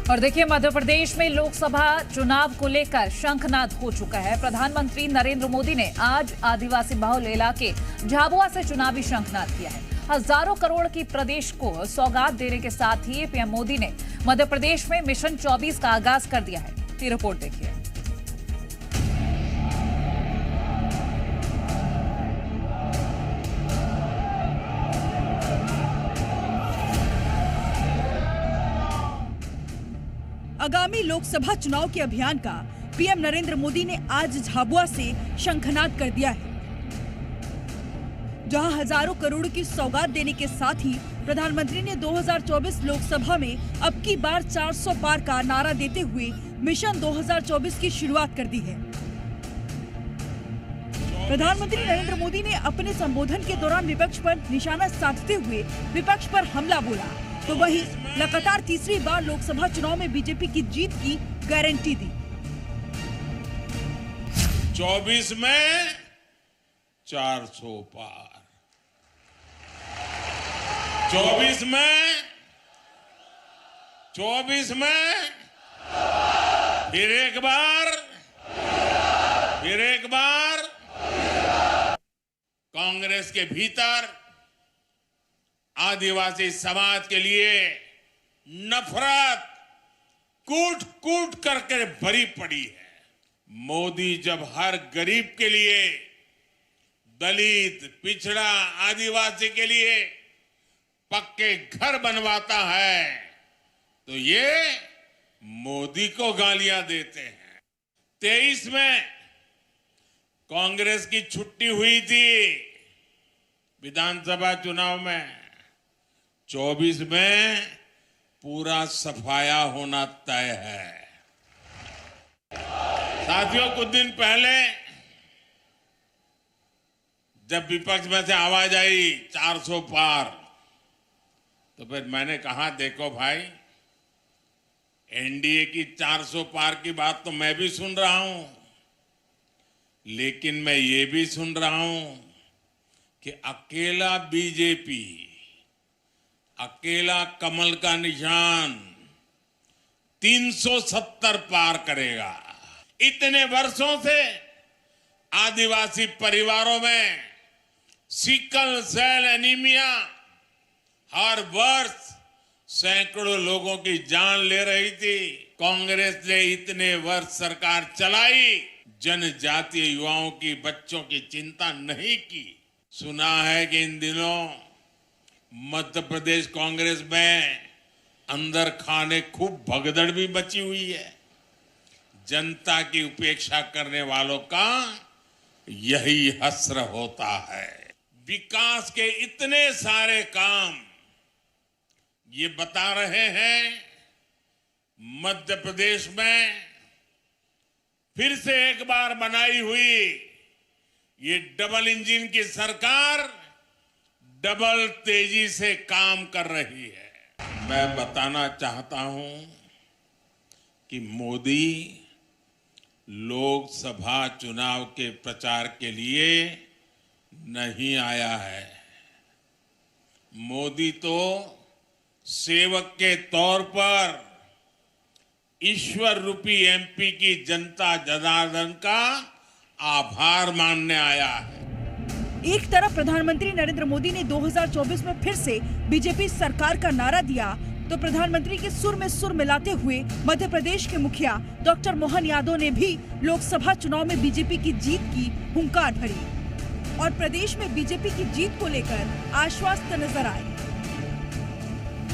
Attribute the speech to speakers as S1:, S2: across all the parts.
S1: और देखिए, मध्य प्रदेश में लोकसभा चुनाव को लेकर शंखनाद हो चुका है। प्रधानमंत्री नरेंद्र मोदी ने आज आदिवासी बहुल इलाके झाबुआ से चुनावी शंखनाद किया है। हजारों करोड़ की प्रदेश को सौगात देने के साथ ही पीएम मोदी ने मध्य प्रदेश में मिशन 24 का आगाज कर दिया है। ये रिपोर्ट देखिए।
S2: आगामी लोकसभा चुनाव के अभियान का पीएम नरेंद्र मोदी ने आज झाबुआ से शंखनाद कर दिया है, जहां हजारों करोड़ की सौगात देने के साथ ही प्रधानमंत्री ने 2024 लोकसभा में अब की बार 400 पार का नारा देते हुए मिशन 2024 की शुरुआत कर दी है। प्रधानमंत्री नरेंद्र मोदी ने अपने संबोधन के दौरान विपक्ष पर निशाना साधते हुए विपक्ष पर हमला बोला, तो वहीं लगातार तीसरी बार लोकसभा चुनाव में बीजेपी की जीत की गारंटी दी।
S3: 24 में 400 पार, 24 में फिर एक बार कांग्रेस के भीतर आदिवासी समाज के लिए नफरत कूट कूट करके भरी पड़ी है। मोदी जब हर गरीब के लिए, दलित, पिछड़ा, आदिवासी के लिए पक्के घर बनवाता है तो ये मोदी को गालियां देते हैं। 23 में कांग्रेस की छुट्टी हुई थी विधानसभा चुनाव में, 24 में पूरा सफाया होना तय है। साथियों, कुछ दिन पहले जब विपक्ष में से आवाज आई 400 पार, तो फिर मैंने कहा देखो भाई, एनडीए की 400 पार की बात तो मैं भी सुन रहा हूं, लेकिन मैं ये भी सुन रहा हूं कि अकेला बीजेपी, अकेला कमल का निशान 370 पार करेगा। इतने वर्षों से आदिवासी परिवारों में सिकल सेल एनीमिया हर वर्ष सैकड़ों लोगों की जान ले रही थी। कांग्रेस ने इतने वर्ष सरकार चलाई, जनजातीय युवाओं की, बच्चों की चिंता नहीं की। सुना है कि इन दिनों मध्य प्रदेश कांग्रेस में अंदर खाने खूब भगदड़ भी मची हुई है। जनता की उपेक्षा करने वालों का यही हश्र होता है। विकास के इतने सारे काम ये बता रहे हैं, मध्य प्रदेश में फिर से एक बार बनाई हुई ये डबल इंजन की सरकार डबल तेजी से काम कर रही है। मैं बताना चाहता हूं कि मोदी लोकसभा चुनाव के प्रचार के लिए नहीं आया है। मोदी तो सेवक के तौर पर ईश्वर रूपी एमपी की जनता जनार्दन का आभार मानने आया है।
S2: एक तरफ प्रधानमंत्री नरेंद्र मोदी ने 2024 में फिर से बीजेपी सरकार का नारा दिया, तो प्रधानमंत्री के सुर में सुर मिलाते हुए मध्य प्रदेश के मुखिया डॉक्टर मोहन यादव ने भी लोकसभा चुनाव में बीजेपी की जीत की हुंकार भरी और प्रदेश में बीजेपी की जीत को लेकर आश्वस्त नजर आए।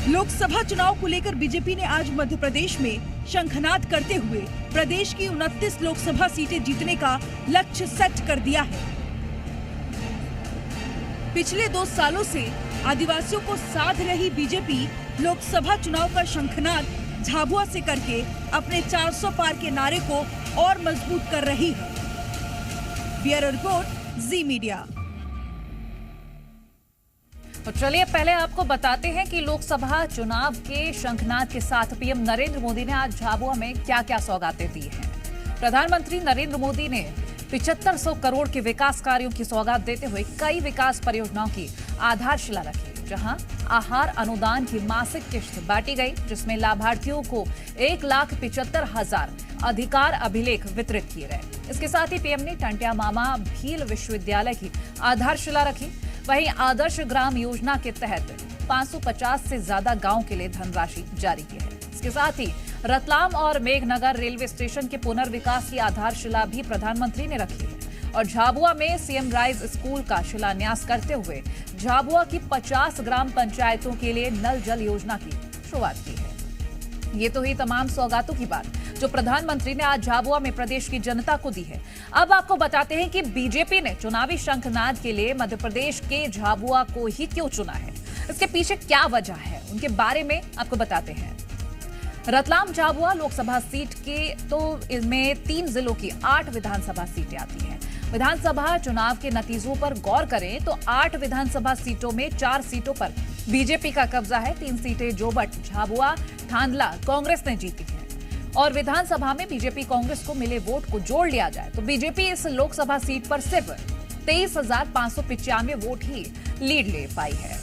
S2: लोकसभा चुनाव को लेकर बीजेपी ने आज मध्य प्रदेश में शंखनाद करते हुए प्रदेश की 29 लोकसभा सीटें जीतने का लक्ष्य सेट कर दिया है। पिछले 2 सालों से आदिवासियों को साध रही बीजेपी लोकसभा चुनाव का शंखनाद झाबुआ से करके अपने 400 पार के नारे को और मजबूत कर रही है। ब्यूरो रिपोर्ट, जी मीडिया।
S1: तो चलिए पहले आपको बताते हैं कि लोकसभा चुनाव के शंखनाद के साथ पीएम नरेंद्र मोदी ने आज झाबुआ में क्या क्या सौगातें दी हैं। प्रधानमंत्री नरेंद्र मोदी ने 7500 करोड़ के विकास कार्यों की सौगात देते हुए कई विकास परियोजनाओं की आधारशिला रखी, जहां आहार अनुदान की मासिक किश्त बांटी गई, जिसमें लाभार्थियों को 1,75,000 अधिकार अभिलेख वितरित किए गए। इसके साथ ही पीएम ने टंट्या मामा भील विश्वविद्यालय की आधारशिला रखी। वहीं आदर्श ग्राम योजना के तहत 550 से ज्यादा गांव के लिए धनराशि जारी की है। इसके साथ ही रतलाम और मेघनगर रेलवे स्टेशन के पुनर्विकास की आधारशिला भी प्रधानमंत्री ने रखी है और झाबुआ में सीएम राइज स्कूल का शिलान्यास करते हुए झाबुआ की 50 ग्राम पंचायतों के लिए नल जल योजना की शुरुआत की है। ये तो ही तमाम सौगातों की बात जो प्रधानमंत्री ने आज झाबुआ में प्रदेश की जनता को दी है। अब आपको बताते हैं कि बीजेपी ने चुनावी शंखनाद के लिए मध्य प्रदेश के झाबुआ को ही क्यों चुना है, इसके पीछे क्या वजह है, उनके बारे में आपको बताते हैं। रतलाम झाबुआ लोकसभा सीट के तो इसमें 3 जिलों की 8 विधानसभा सीटें आती हैं। विधानसभा चुनाव के नतीजों पर गौर करें तो 8 विधानसभा सीटों में 4 सीटों पर बीजेपी का कब्जा है। 3 सीटें जोबट, झाबुआ, थांदला कांग्रेस ने जीती हैं और विधानसभा में बीजेपी कांग्रेस को मिले वोट को जोड़ लिया जाए तो बीजेपी इस लोकसभा सीट पर सिर्फ 23,595 वोट ही लीड ले पाई है।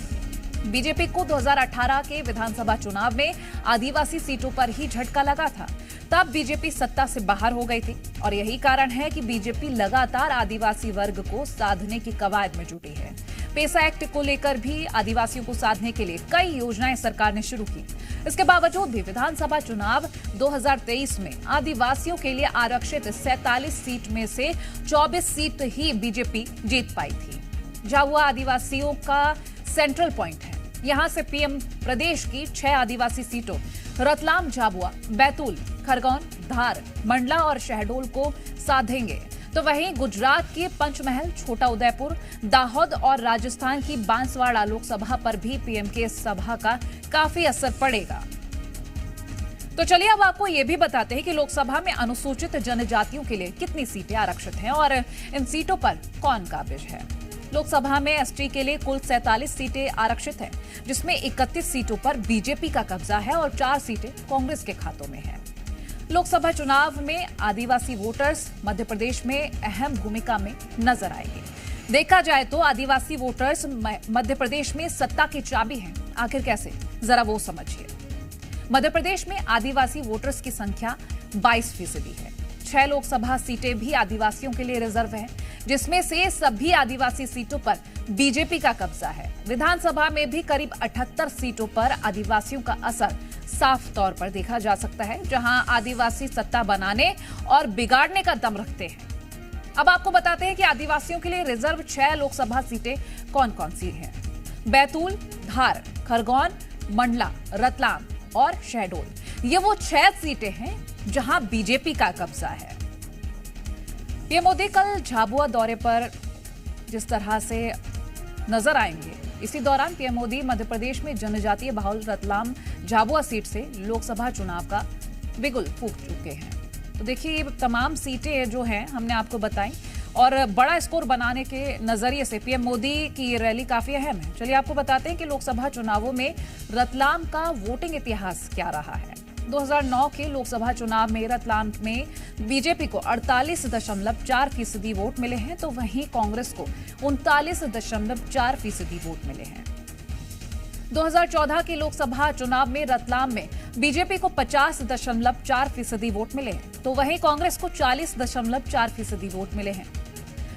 S1: बीजेपी को 2018 के विधानसभा चुनाव में आदिवासी सीटों पर ही झटका लगा था, तब बीजेपी सत्ता से बाहर हो गई थी और यही कारण है कि बीजेपी लगातार आदिवासी वर्ग को साधने की कवायद में जुटी है। पेसा एक्ट को लेकर भी आदिवासियों को साधने के लिए कई योजनाएं सरकार ने शुरू की। इसके बावजूद भी विधानसभा चुनाव 2023 में आदिवासियों के लिए आरक्षित 47 सीट में से 24 सीट ही बीजेपी जीत पाई थी। झाबुआ आदिवासियों का सेंट्रल पॉइंट है। यहां से पीएम प्रदेश की 6 आदिवासी सीटों रतलाम, झाबुआ, बैतूल, खरगोन, धार, मंडला और शहडोल को साधेंगे। तो वहीं गुजरात की पंचमहल, छोटा उदयपुर, दाहोद और राजस्थान की बांसवाड़ा लोकसभा पर भी पीएम के सभा का काफी असर पड़ेगा। तो चलिए अब आपको यह भी बताते हैं कि लोकसभा में अनुसूचित जनजातियों के लिए कितनी सीटें आरक्षित हैं और इन सीटों पर कौन काबिज है। लोकसभा में एसटी के लिए कुल 47 सीटें आरक्षित हैं, जिसमें 31 सीटों पर बीजेपी का कब्जा है और 4 सीटें कांग्रेस के खातों में हैं। लोकसभा चुनाव में आदिवासी वोटर्स मध्य प्रदेश में अहम भूमिका में नजर आएंगे। देखा जाए तो आदिवासी वोटर्स मध्य प्रदेश में सत्ता की चाबी हैं। आखिर कैसे, जरा वो समझिए। मध्य प्रदेश में आदिवासी वोटर्स की संख्या 22% है। 6 लोकसभा सीटें भी आदिवासियों के लिए रिजर्व हैं, जिसमें से सभी आदिवासी सीटों पर बीजेपी का कब्जा है। विधानसभा में भी करीब 78 सीटों पर आदिवासियों का असर साफ तौर पर देखा जा सकता है, जहां आदिवासी सत्ता बनाने और बिगाड़ने का दम रखते हैं। अब आपको बताते हैं कि आदिवासियों के लिए रिजर्व 6 लोकसभा सीटें कौन कौन सी हैं। बैतूल, धार, खरगोन, मंडला, रतलाम और शहडोल, ये वो 6 सीटें हैं जहां बीजेपी का कब्जा है। पीएम मोदी कल झाबुआ दौरे पर जिस तरह से नजर आएंगे, इसी दौरान पीएम मोदी मध्य प्रदेश में जनजातीय बहुल रतलाम झाबुआ सीट से लोकसभा चुनाव का बिगुल फूंक चुके हैं। तो देखिए, ये तमाम सीटें जो हैं हमने आपको बताई और बड़ा स्कोर बनाने के नजरिए से पीएम मोदी की रैली काफी अहम है। चलिए आपको बताते हैं कि लोकसभा चुनावों में रतलाम का वोटिंग इतिहास क्या रहा है। 2009 के लोकसभा चुनाव में रतलाम में बीजेपी को 48.4% वोट मिले हैं, तो वहीं कांग्रेस को 39.4% वोट मिले हैं। 2014 के लोकसभा चुनाव में रतलाम में बीजेपी को 50.4% वोट मिले हैं, तो वहीं कांग्रेस को 40.4% वोट मिले हैं।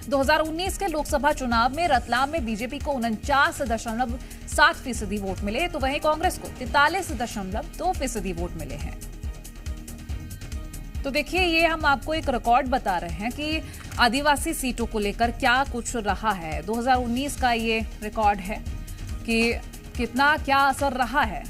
S1: 2019 के लोकसभा चुनाव में रतलाम में बीजेपी को 49.7% वोट मिले, तो वहीं कांग्रेस को 43.2% वोट मिले हैं। तो देखिए, ये हम आपको एक रिकॉर्ड बता रहे हैं कि आदिवासी सीटों को लेकर क्या कुछ रहा है। 2019 का ये रिकॉर्ड है कि कितना क्या असर रहा है